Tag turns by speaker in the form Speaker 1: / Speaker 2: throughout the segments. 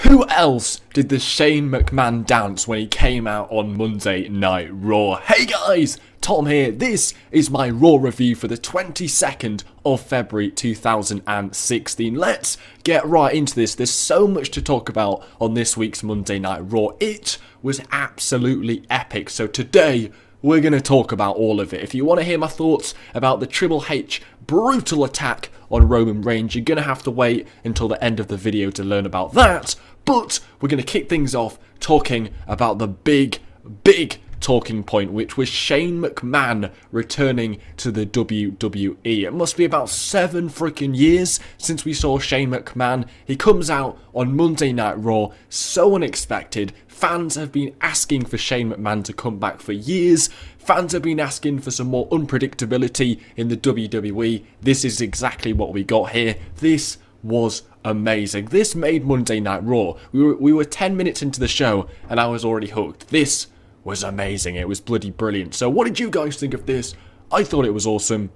Speaker 1: Who else did the Shane McMahon dance when he came out on Monday Night Raw? Hey guys, Tom here. This is my Raw review for the 22nd of February 2016. Let's get right into this. There's so much to talk about on this week's Monday Night Raw. It was absolutely epic. So today, we're going to talk about all of it. If you want to hear my thoughts about the Triple H brutal attack on Roman Reigns, you're going to have to wait until the end of the video to learn about that. But we're going to kick things off talking about the big talking point, which was Shane McMahon returning to the WWE. It must be about 7 freaking years since we saw Shane McMahon. He comes out on Monday Night Raw, so unexpected. Fans have been asking for Shane McMahon to come back for years. Fans have been asking for some more unpredictability in the WWE. This is exactly what we got here. This was amazing. This made Monday Night Raw. We were 10 minutes into the show and I was already hooked. This was amazing. It was bloody brilliant. So what did you guys think of this? I thought it was awesome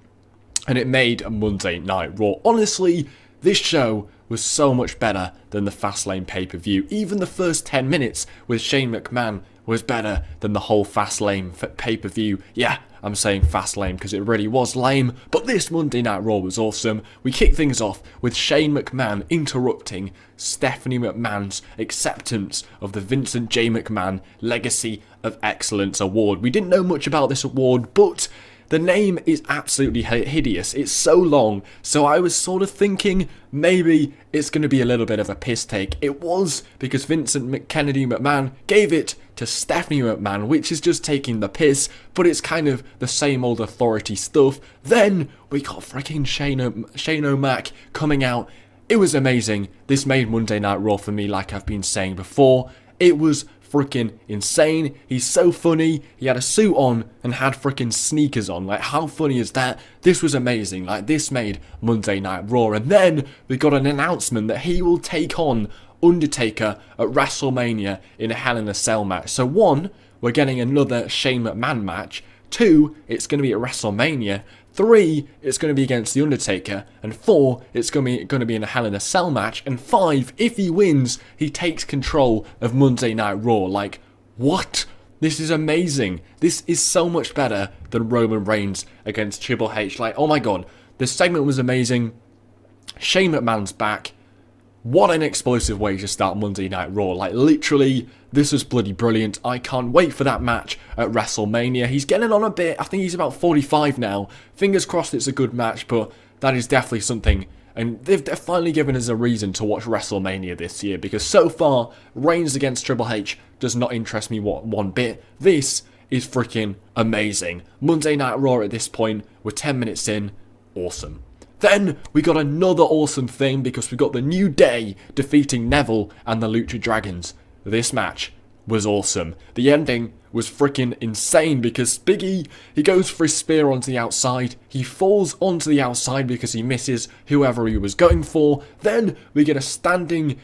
Speaker 1: and it made a Monday Night Raw. Honestly, this show was so much better than the Fastlane pay-per-view. Even the first 10 minutes with Shane McMahon was better than the whole Fastlane pay-per-view. Yeah, I'm saying Fastlane because it really was lame, but this Monday Night Raw was awesome. We kicked things off with Shane McMahon interrupting Stephanie McMahon's acceptance of the Vincent J. McMahon Legacy of Excellence Award. We didn't know much about this award, but the name is absolutely hideous. It's so long, so I was sort of thinking maybe it's going to be a little bit of a piss take. It was, because Vincent Kennedy McMahon gave it to Stephanie McMahon, which is just taking the piss, but it's kind of the same old authority stuff. Then we got freaking Shane O'Mac coming out. It was amazing. This made Monday Night Raw for me, like I've been saying before. It was freaking insane. He's so funny. He had a suit on and had freaking sneakers on. Like, how funny is that? This was amazing. Like, this made Monday Night Raw. And then we got an announcement that he will take on Undertaker at WrestleMania in a Hell in a Cell match. So 1, we're getting another Shane McMahon match. 2, it's going to be at WrestleMania. 3, it's going to be against The Undertaker. And 4, it's going to be in a Hell in a Cell match. And 5, if he wins, he takes control of Monday Night Raw. Like, what? This is amazing. This is so much better than Roman Reigns against Triple H. Like, oh my god. This segment was amazing. Shane McMahon's back. What an explosive way to start Monday Night Raw. Like, literally, this was bloody brilliant. I can't wait for that match at WrestleMania. He's getting on a bit. I think he's about 45 now. Fingers crossed it's a good match, but that is definitely something. And they've finally given us a reason to watch WrestleMania this year, because so far, Reigns against Triple H does not interest me one bit. This is freaking amazing. Monday Night Raw at this point, we're 10 minutes in. Awesome. Then we got another awesome thing, because we got the New Day defeating Neville and the Lucha Dragons. This match was awesome. The ending was freaking insane, because Big E, he goes for his spear onto the outside. He falls onto the outside because he misses whoever he was going for. Then we get a standing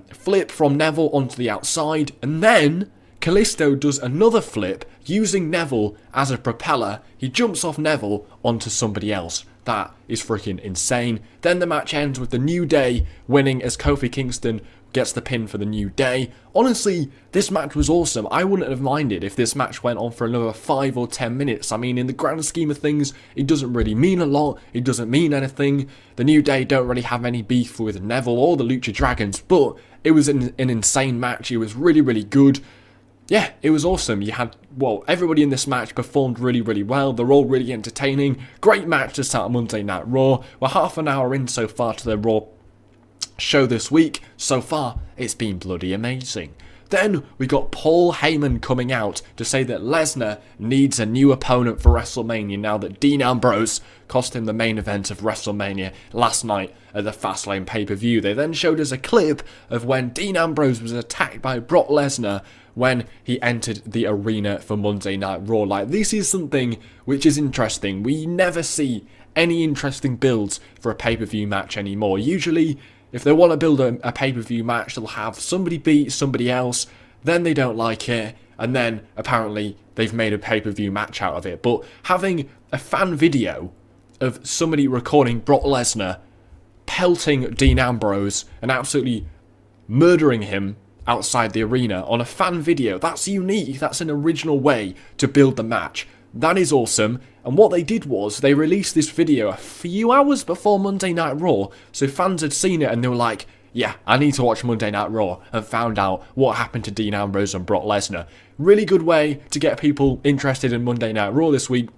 Speaker 1: flip from Neville onto the outside. And then Kalisto does another flip using Neville as a propeller. He jumps off Neville onto somebody else. That is freaking insane. Then the match ends with the New Day winning as Kofi Kingston gets the pin for the New Day. Honestly, this match was awesome. I wouldn't have minded if this match went on for another 5 or 10 minutes. I mean, in the grand scheme of things, it doesn't really mean a lot. It doesn't mean anything. The New Day don't really have any beef with Neville or the Lucha Dragons, but it was an insane match. It was really, really good. Yeah, it was awesome. You had, well, everybody in this match performed really, really well. They're all really entertaining. Great match to start Monday Night Raw. We're half an hour in so far to the Raw show this week. So far, it's been bloody amazing. Then we got Paul Heyman coming out to say that Lesnar needs a new opponent for WrestleMania now that Dean Ambrose cost him the main event of WrestleMania last night at the Fastlane pay-per-view. They then showed us a clip of when Dean Ambrose was attacked by Brock Lesnar when he entered the arena for Monday Night Raw. Like, this is something which is interesting. We never see any interesting builds for a pay-per-view match anymore. Usually, if they want to build a pay-per-view match, they'll have somebody beat somebody else, then they don't like it, and then apparently they've made a pay-per-view match out of it. But having a fan video of somebody recording Brock Lesnar pelting Dean Ambrose and absolutely murdering him outside the arena on a fan video. That's unique. That's an original way to build the match. That is awesome. And what they did was they released this video a few hours before Monday Night Raw, so fans had seen it and they were like, yeah, I need to watch Monday Night Raw, and found out what happened to Dean Ambrose and Brock Lesnar. Really good way to get people interested in Monday Night Raw this week.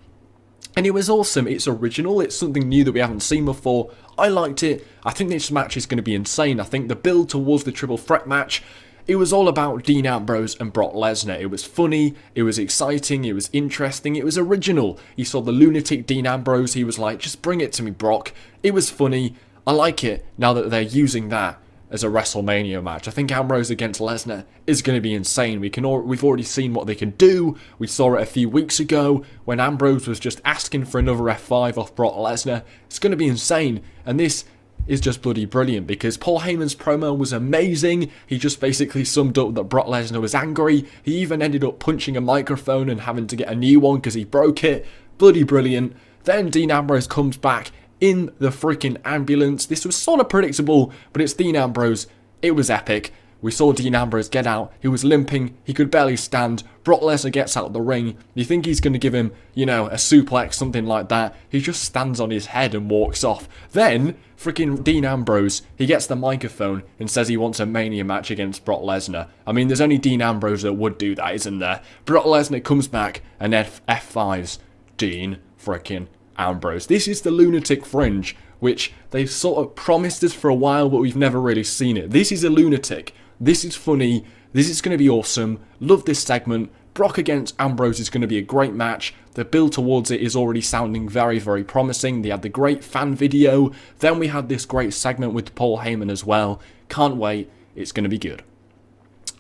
Speaker 1: And it was awesome. It's original. It's something new that we haven't seen before. I liked it. I think this match is going to be insane. I think the build towards the triple threat match, it was all about Dean Ambrose and Brock Lesnar. It was funny, it was exciting, it was interesting, it was original. You saw the lunatic Dean Ambrose, he was like, just bring it to me, Brock. It was funny. I like it now that they're using that as a WrestleMania match. I think Ambrose against Lesnar is going to be insane. We've already seen what they can do. We saw it a few weeks ago when Ambrose was just asking for another F5 off Brock Lesnar. It's going to be insane. And this is just bloody brilliant because Paul Heyman's promo was amazing. He just basically summed up that Brock Lesnar was angry. He even ended up punching a microphone and having to get a new one because he broke it. Bloody brilliant. Then Dean Ambrose comes back in the freaking ambulance. This was sort of predictable, but it's Dean Ambrose. It was epic. We saw Dean Ambrose get out. He was limping. He could barely stand. Brock Lesnar gets out of the ring. You think he's going to give him, a suplex, something like that. He just stands on his head and walks off. Then, freaking Dean Ambrose, he gets the microphone and says he wants a Mania match against Brock Lesnar. I mean, there's only Dean Ambrose that would do that, isn't there? Brock Lesnar comes back and F5s Dean freaking Ambrose. This is the lunatic fringe, which they've sort of promised us for a while, but we've never really seen it. This is a lunatic. This is funny. This is going to be awesome. Love this segment. Brock against Ambrose is going to be a great match. The build towards it is already sounding very, very promising. They had the great fan video. Then we had this great segment with Paul Heyman as well. Can't wait. It's going to be good.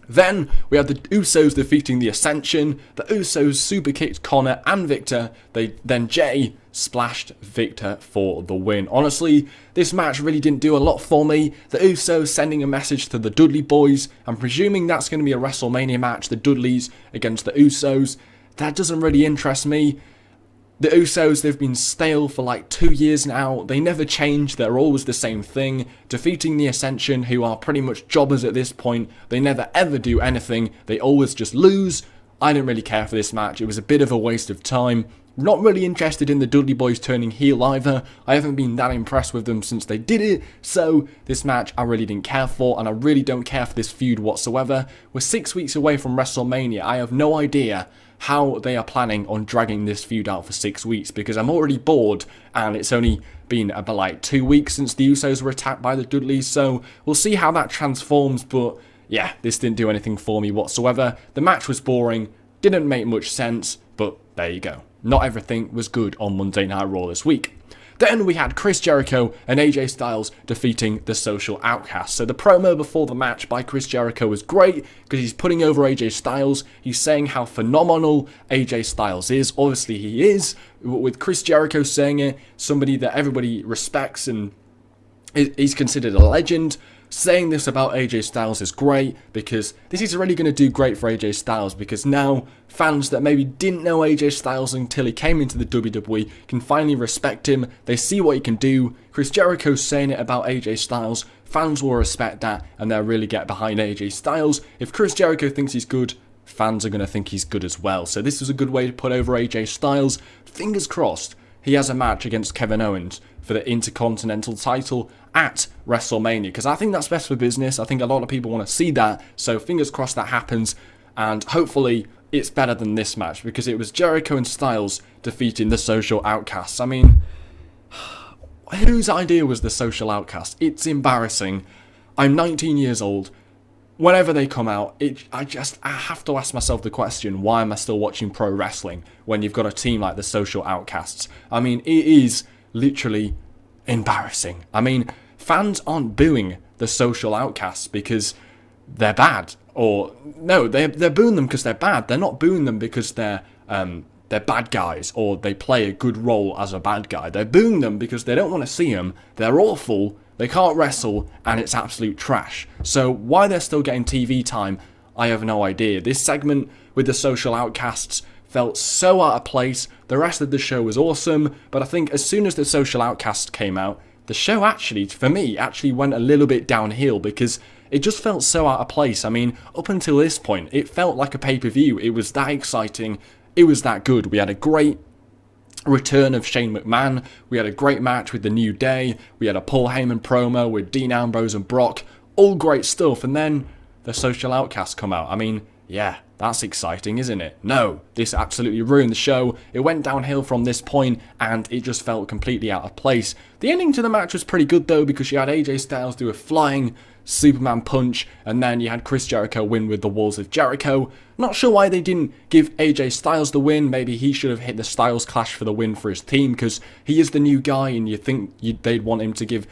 Speaker 1: Then we had the Usos defeating the Ascension. The Usos super kicked Connor and Victor. Then Jay splashed Victor for the win. Honestly, this match really didn't do a lot for me. The Usos sending a message to the Dudley boys. I'm presuming that's going to be a WrestleMania match, the Dudleys against the Usos. That doesn't really interest me. The Usos, they've been stale for like 2 years now. They never change. They're always the same thing. Defeating the Ascension, who are pretty much jobbers at this point. They never ever do anything. They always just lose. I didn't really care for this match. It was a bit of a waste of time. Not really interested in the Dudley boys turning heel either. I haven't been that impressed with them since they did it. So this match I really didn't care for, and I really don't care for this feud whatsoever. We're 6 weeks away from WrestleMania. I have no idea how they are planning on dragging this feud out for 6 weeks, because I'm already bored and it's only been about like 2 weeks since the Usos were attacked by the Dudleys, so we'll see how that transforms. But yeah, this didn't do anything for me whatsoever. The match was boring, didn't make much sense, but there you go. Not everything was good on Monday Night Raw this week. Then we had Chris Jericho and AJ Styles defeating the Social Outcasts. So the promo before the match by Chris Jericho was great because he's putting over AJ Styles. He's saying how phenomenal AJ Styles is. Obviously he is. With Chris Jericho saying it, somebody that everybody respects and he's considered a legend. Saying this about AJ Styles is great because this is really going to do great for AJ Styles, because now fans that maybe didn't know AJ Styles until he came into the WWE can finally respect him. They see what he can do. Chris Jericho saying it about AJ Styles. Fans will respect that and they'll really get behind AJ Styles. If Chris Jericho thinks he's good, fans are going to think he's good as well. So this was a good way to put over AJ Styles. Fingers crossed he has a match against Kevin Owens for the Intercontinental title at WrestleMania, because I think that's best for business. I think a lot of people want to see that, so fingers crossed that happens, and hopefully it's better than this match, because it was Jericho and Styles defeating the Social Outcasts. I mean, whose idea was the Social Outcast? It's embarrassing. I'm 19 years old. Whenever they come out, I have to ask myself the question, why am I still watching pro wrestling when you've got a team like the Social Outcasts? I mean, it is literally embarrassing. I mean, fans aren't booing the Social Outcasts because they're bad, or no, they're booing them because they're bad. They're not booing them because they're bad guys or they play a good role as a bad guy. They're booing them because they don't want to see them. They're awful. They can't wrestle, and it's absolute trash. So why they're still getting TV time, I have no idea. This segment with the Social Outcasts felt so out of place. The rest of the show was awesome, but I think as soon as the Social Outcasts came out, the show actually, for me, went a little bit downhill, because it just felt so out of place. I mean, up until this point, it felt like a pay-per-view. It was that exciting. It was that good. We had a great return of Shane McMahon. We had a great match with the New Day. We had a Paul Heyman promo with Dean Ambrose and Brock. All great stuff. And then the Social Outcasts come out. I mean, yeah, that's exciting, isn't it? No, this absolutely ruined the show. It went downhill from this point, and it just felt completely out of place. The ending to the match was pretty good, though, because you had AJ Styles do a flying Superman punch, and then you had Chris Jericho win with the Walls of Jericho. Not sure why they didn't give AJ Styles the win. Maybe he should have hit the Styles Clash for the win for his team, because he is the new guy, and you think they'd want him to give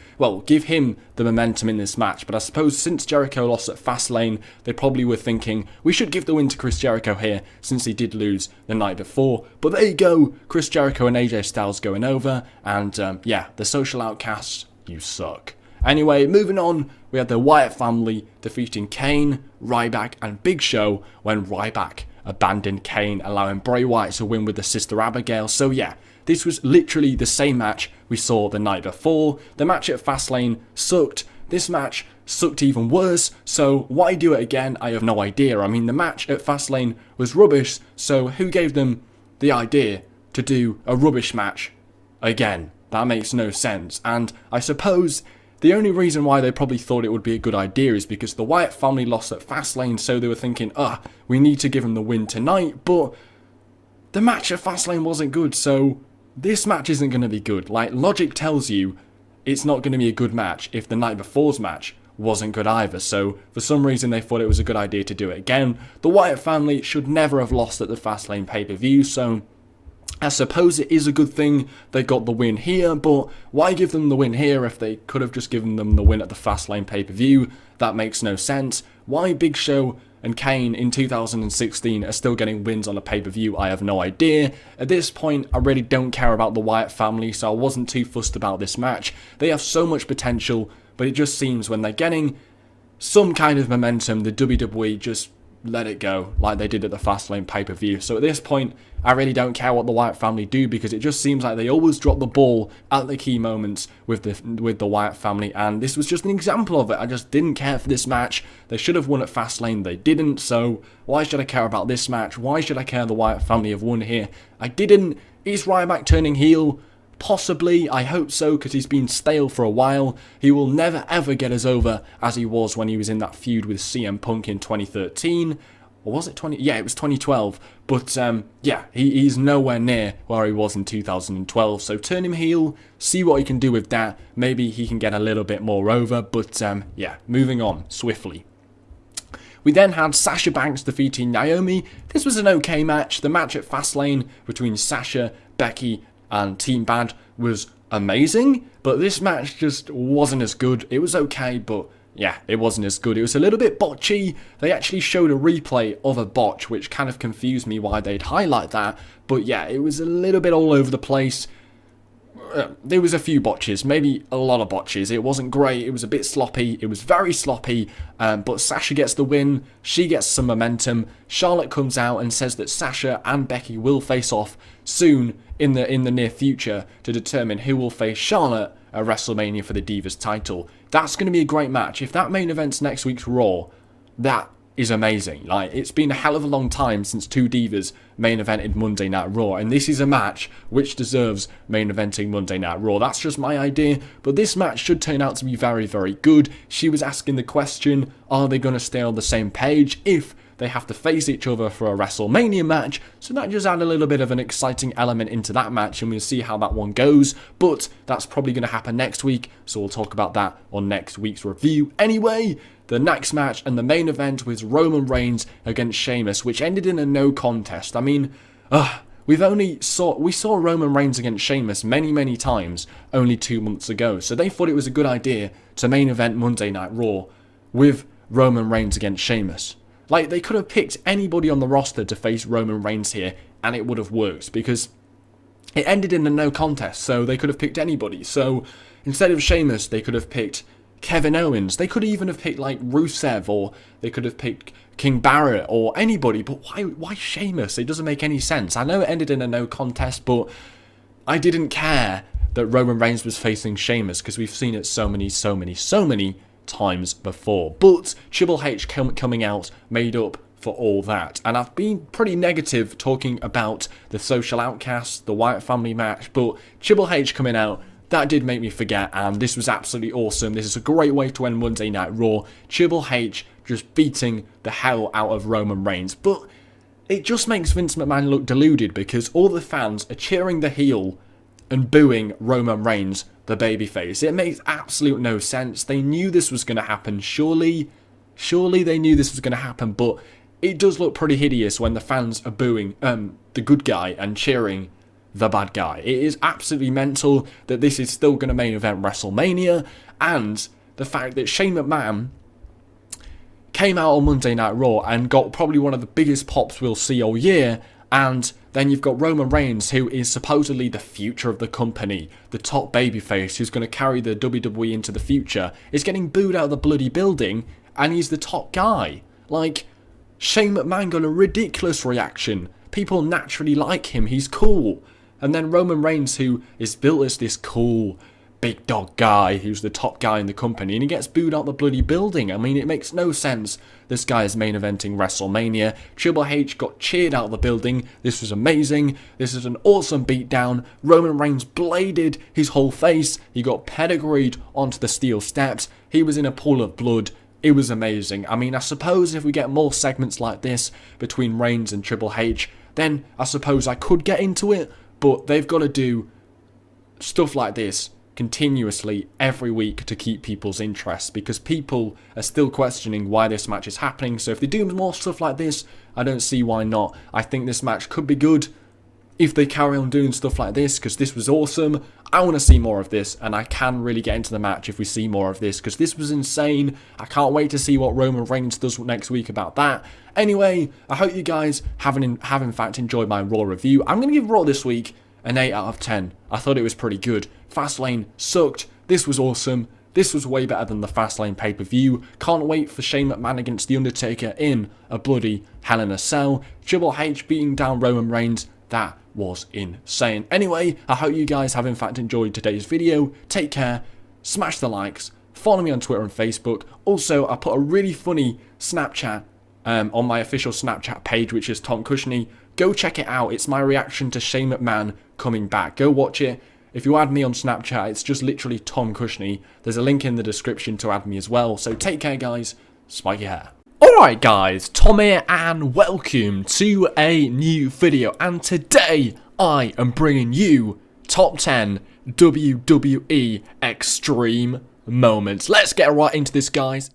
Speaker 1: him the momentum in this match. But I suppose since Jericho lost at Fastlane, they probably were thinking, we should give the win to Chris Jericho here, since he did lose the night before. But there you go, Chris Jericho and AJ Styles going over, and yeah, the Social Outcasts, you suck. Anyway, moving on, we had the Wyatt family defeating Kane, Ryback and Big Show when Ryback abandoned Kane, allowing Bray Wyatt to win with the Sister Abigail. So yeah, this was literally the same match we saw the night before. The match at Fastlane sucked. This match sucked even worse, so why do it again? I have no idea. I mean, the match at Fastlane was rubbish, so who gave them the idea to do a rubbish match again? That makes no sense. And I suppose the only reason why they probably thought it would be a good idea is because the Wyatt family lost at Fastlane, so they were thinking, we need to give them the win tonight, but the match at Fastlane wasn't good, so this match isn't going to be good. Like, logic tells you it's not going to be a good match if the night before's match wasn't good either, so for some reason they thought it was a good idea to do it again. The Wyatt family should never have lost at the Fastlane pay-per-view, so I suppose it is a good thing they got the win here, but why give them the win here if they could have just given them the win at the Fastlane pay-per-view? That makes no sense. Why Big Show and Kane in 2016 are still getting wins on a pay-per-view, I have no idea. At this point, I really don't care about the Wyatt family, so I wasn't too fussed about this match. They have so much potential, but it just seems when they're getting some kind of momentum, the WWE just let it go like they did at the Fastlane pay-per-view. So at this point, I really don't care what the Wyatt family do, because it just seems like they always drop the ball at the key moments with the Wyatt family, and this was just an example of it. I just didn't care for this match. They should have won at Fastlane, they didn't, so why should I care about this match? Why should I care the Wyatt family have won here? I didn't. Is Ryback turning heel? Possibly, I hope so, because he's been stale for a while. He will never ever get as over as he was when he was in that feud with CM Punk in 2013. Or was it 20? Yeah, it was 2012. But yeah, he's nowhere near where he was in 2012. So turn him heel, see what he can do with that. Maybe he can get a little bit more over. But yeah, moving on swiftly. We then had Sasha Banks defeating Naomi. This was an okay match. The match at Fastlane between Sasha, Becky and Team Bad was amazing, but this match just wasn't as good. It was okay, but yeah, it wasn't as good. It was a little bit botchy. They actually showed a replay of a botch, which kind of confused me why they'd highlight that, but yeah, it was a little bit all over the place. There was a few botches, maybe a lot of botches. It wasn't great, it was a bit sloppy, it was very sloppy, but Sasha gets the win, she gets some momentum. Charlotte comes out and says that Sasha and Becky will face off soon in the near future to determine who will face Charlotte at WrestleMania for the Divas title. That's going to be a great match. If that main event's next week's Raw, that is amazing. Like, it's been a hell of a long time since two Divas main evented Monday Night Raw, and this is a match which deserves main eventing Monday Night Raw. That's just my idea, but this match should turn out to be very, very good. She was asking the question, are they going to stay on the same page if they have to face each other for a WrestleMania match? So that just add a little bit of an exciting element into that match, and we'll see how that one goes, but that's probably going to happen next week, so we'll talk about that on next week's review. Anyway, the next match and the main event was Roman Reigns against Sheamus, which ended in a no contest. I mean, we saw Roman Reigns against Sheamus many times only 2 months ago, so they thought it was a good idea to main event Monday Night Raw with Roman Reigns against Sheamus. Like, they could have picked anybody on the roster to face Roman Reigns here, and it would have worked, because it ended in a no contest, so they could have picked anybody. So instead of Sheamus, they could have picked Kevin Owens. They could even have picked like Rusev, or they could have picked King Barrett or anybody, but why Sheamus? It doesn't make any sense. I know it ended in a no contest, but I didn't care that Roman Reigns was facing Sheamus, because we've seen it so many times before. But Triple H coming out made up for all that. And I've been pretty negative talking about the Social Outcasts, the Wyatt family match, but Triple H coming out, that did make me forget, and this was absolutely awesome. This is a great way to end Monday Night Raw. Triple H just beating the hell out of Roman Reigns. But it just makes Vince McMahon look deluded because all the fans are cheering the heel and booing Roman Reigns, the babyface. It makes absolute no sense. They knew this was going to happen. Surely they knew this was going to happen, but it does look pretty hideous when the fans are booing the good guy and cheering the bad guy. It is absolutely mental that this is still going to main event WrestleMania, and the fact that Shane McMahon came out on Monday Night Raw and got probably one of the biggest pops we'll see all year, and then you've got Roman Reigns, who is supposedly the future of the company, the top babyface who's going to carry the WWE into the future, is getting booed out of the bloody building, and he's the top guy. Like, Shane McMahon got a ridiculous reaction. People naturally like him, he's cool. And then Roman Reigns, who is built as this cool, big dog guy, who's the top guy in the company, and he gets booed out the bloody building. I mean, it makes no sense. This guy is main eventing WrestleMania. Triple H got cheered out of the building. This was amazing. This is an awesome beatdown. Roman Reigns bladed his whole face. He got pedigreed onto the steel steps. He was in a pool of blood. It was amazing. I mean, I suppose if we get more segments like this between Reigns and Triple H, then I suppose I could get into it, but they've got to do stuff like this continuously every week to keep people's interest, because people are still questioning why this match is happening. So if they do more stuff like this, I don't see why not. I think this match could be good if they carry on doing stuff like this, because this was awesome. I want to see more of this, and I can really get into the match if we see more of this, because this was insane. I can't wait to see what Roman Reigns does next week about that. Anyway, I hope you guys have in fact enjoyed my Raw review. I'm going to give Raw this week an 8 out of 10. I thought it was pretty good. Fastlane sucked. This was awesome. This was way better than the Fastlane pay-per-view. Can't wait for Shane McMahon against The Undertaker in a bloody Hell in a Cell. Triple H beating down Roman Reigns. That was insane. Anyway, I hope you guys have in fact enjoyed today's video. Take care. Smash the likes. Follow me on Twitter and Facebook. Also, I put a really funny Snapchat on my official Snapchat page, which is Tom Cushney. Go check it out. It's my reaction to Shane McMahon coming back. Go watch it. If you add me on Snapchat, it's just literally Tom Cushney. There's a link in the description to add me as well. So take care, guys. Spiky hair. Alright guys, Tom here and welcome to a new video, and today I am bringing you top 10 WWE Extreme moments. Let's get right into this, guys.